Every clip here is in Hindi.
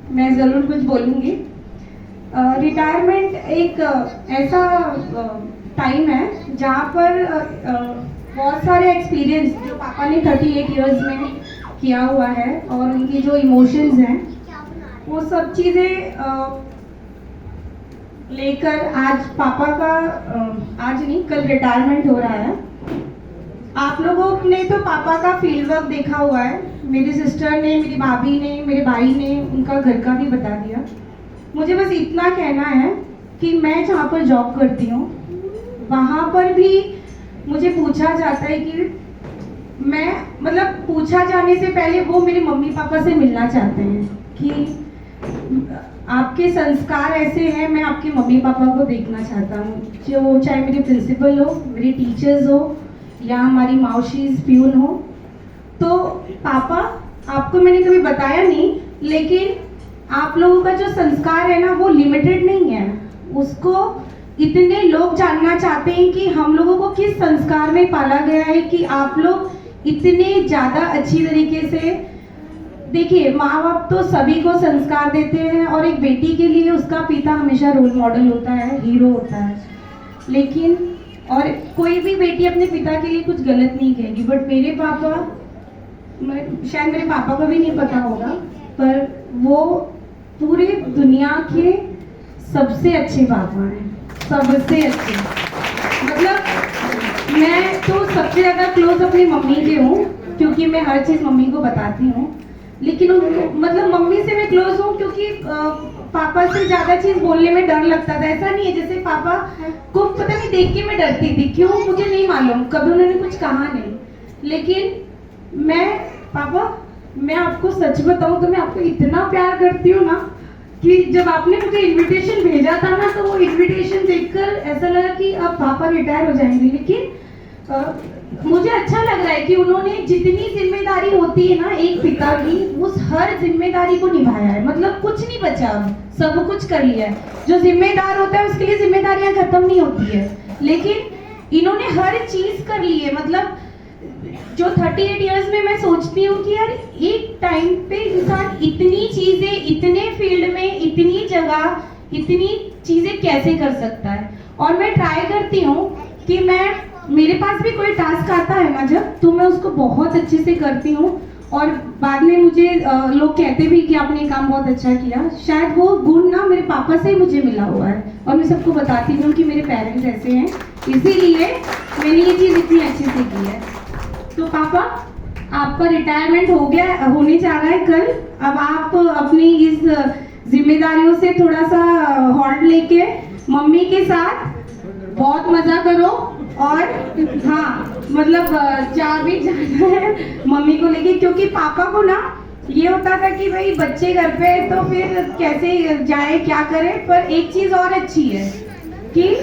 मैं ज़रूर कुछ बोलूँगी। रिटायरमेंट एक ऐसा टाइम है जहाँ पर बहुत सारे एक्सपीरियंस जो पापा ने 38 इयर्स में किया हुआ है और उनकी जो इमोशंस हैं वो सब चीज़ें लेकर आज पापा का आज नहीं कल रिटायरमेंट हो रहा है। आप लोगों ने तो पापा का फील्ड वर्क देखा हुआ है, मेरी सिस्टर ने, मेरी भाभी ने, मेरे भाई ने उनका घर का भी बता दिया। मुझे बस इतना कहना है कि मैं जहाँ पर जॉब करती हूँ वहाँ पर भी मुझे पूछा जाता है कि मैं मतलब पूछा जाने से पहले वो मेरे मम्मी पापा से मिलना चाहते हैं कि आपके संस्कार ऐसे हैं, मैं आपके मम्मी पापा को देखना चाहता हूँ, जो चाहे मेरे प्रिंसिपल हो, मेरे टीचर्स हो या हमारी मावशीज प्यून हो। तो पापा आपको मैंने कभी बताया नहीं, लेकिन आप लोगों का जो संस्कार है ना वो लिमिटेड नहीं है, उसको इतने लोग जानना चाहते हैं कि हम लोगों को किस संस्कार में पाला गया है कि आप लोग इतने ज़्यादा अच्छी तरीके से। देखिए, माँ बाप तो सभी को संस्कार देते हैं और एक बेटी के लिए उसका पिता हमेशा रोल मॉडल होता है, हीरो होता है, लेकिन और कोई भी बेटी अपने पिता के लिए कुछ गलत नहीं कहेगी। बट मेरे पापा, शायद मेरे पापा को भी नहीं पता होगा, पर वो पूरे दुनिया के सबसे अच्छे पापा हैं, सबसे अच्छे। मतलब मैं तो सबसे ज़्यादा क्लोज अपनी मम्मी के हूँ क्योंकि मैं हर चीज़ मम्मी को बताती हूँ, लेकिन मतलब मम्मी से मैं क्लोज हूँ क्योंकि पापा से ज़्यादा चीज़ बोलने में डर लगता था। ऐसा नहीं है जैसे पापा को पता नहीं देख के मैं डरती थी, क्यों मुझे नहीं मालूम, कभी उन्होंने कुछ कहा नहीं। लेकिन मैं आपको सच बताऊं तो मैं आपको इतना प्यार करती हूँ ना कि जब आपने मुझे इनविटेशन भेजा था ना तो वो इनविटेशन देखकर ऐसा लगा कि अब पापा रिटायर हो जाएंगे, लेकिन मुझे अच्छा लग रहा है कि उन्होंने जितनी जिम्मेदारी होती है ना एक पिता की, उस हर जिम्मेदारी को निभाया है। मतलब कुछ नहीं बचा, अब सब कुछ कर लिया है। जो जिम्मेदार होता है उसके लिए जिम्मेदारियां खत्म नहीं होती है, लेकिन इन्होंने हर चीज कर ली है। मतलब जो 38 इयर्स में मैं सोचती हूँ कि यार एक टाइम पे इंसान इतनी चीजें, इतने फील्ड में, इतनी जगह, इतनी चीजें कैसे कर सकता है। और मैं ट्राई करती हूँ कि मेरे पास भी कोई टास्क आता है ना जब, तो मैं उसको बहुत अच्छे से करती हूँ और बाद में मुझे लोग कहते भी कि आपने काम बहुत अच्छा किया। शायद वो गुण ना मेरे पापा से ही मुझे मिला हुआ है और मैं सबको बताती हूँ कि मेरे पेरेंट्स ऐसे हैं, इसीलिए मैंने ये चीज़ इतनी अच्छे से की है। तो पापा, आपका रिटायरमेंट होने जा रहा है कल। अब आप अपनी इस जिम्मेदारियों से थोड़ा सा हॉल्ट लेके मम्मी के साथ बहुत मजा करो और हाँ, मतलब जहाँ भी जाना है मम्मी को लेके, क्योंकि पापा को ना ये होता था कि भाई बच्चे घर पे तो फिर कैसे जाए, क्या करे। पर एक चीज और अच्छी है कि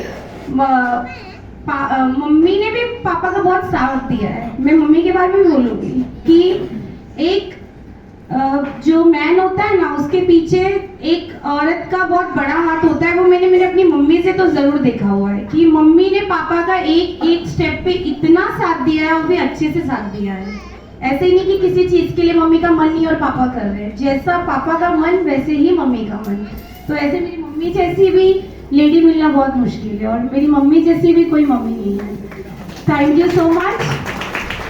मम्मी ने भी पापा का बहुत साथ दिया है। मैं मम्मी के बारे में बोलूँगी कि एक जो मैन होता है ना उसके पीछे एक औरत का बहुत बड़ा हाथ होता है। वो मैंने मेरे अपनी मम्मी से तो जरूर देखा हुआ है कि मम्मी ने पापा का एक एक स्टेप पे इतना साथ दिया है और भी अच्छे से साथ दिया है। ऐसे ही नहीं कि किसी चीज के लिए मम्मी का मन नहीं और पापा कर रहे हैं, जैसा पापा का मन वैसे ही मम्मी का मन। तो ऐसे मेरी मम्मी जैसी भी लेडी मिलना बहुत मुश्किल है और मेरी मम्मी जैसी भी कोई मम्मी नहीं है। Thank you so much,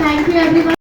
thank you everyone.